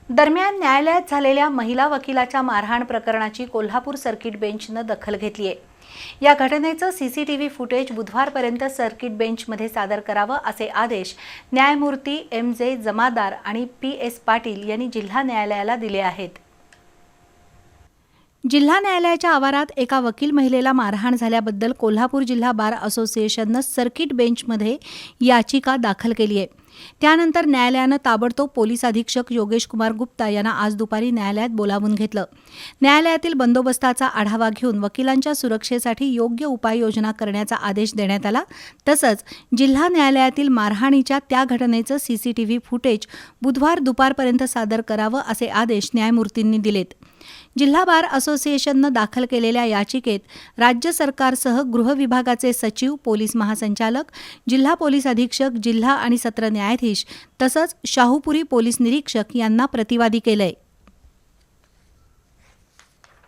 दरम्यान न्यायालयात झालेल्या महिला वकिलाच्या मारहाण प्रकरणाची कोल्हापूर सर्किट बेंचनं दखल घेतली आहे। या घटनेचं सीसीटीव्ही फुटेज बुधवारपर्यंत सर्किट बेंचमध्ये सादर करावं असे आदेश न्यायमूर्ती एम.जे. जमादार आणि पी.एस. पाटील यांनी जिल्हा न्यायालयाला दिले आहेत। जिल्हा न्यायालयाच्या आवारात एका वकील महिलेला मारहाण झाल्याबद्दल कोल्हापूर जिल्हा बार असोसिएशननं सर्किट बेंचमध्ये याचिका दाखल केली आहे। त्यानंतर न्यायालयानं ताबडतोब पोलीस अधीक्षक योगेश कुमार गुप्ता यांना आज दुपारी न्यायालयात बोलावून घेतलं। न्यायालयातील बंदोबस्ताचा आढावा घेऊन वकिलांच्या सुरक्षेसाठी योग्य उपाययोजना करण्याचा आदेश देण्यात आला। तसंच जिल्हा न्यायालयातील मारहाणीच्या त्या घटनेचं सीसीटीव्ही फुटेज बुधवार दुपारपर्यंत सादर करावं असे आदेश न्यायमूर्तींनी दिलेत। जिल्हा बार असोसिएशननं दाखल केलेल्या याचिकेत राज्य सरकारसह गृह विभागाचे सचिव, पोलीस महासंचालक, जिल्हा पोलीस अधीक्षक, जिल्हा आणि सत्र न्यायाधीश तसंच शाहूपुरी पोलीस निरीक्षक यांना प्रतिवादी केलंय।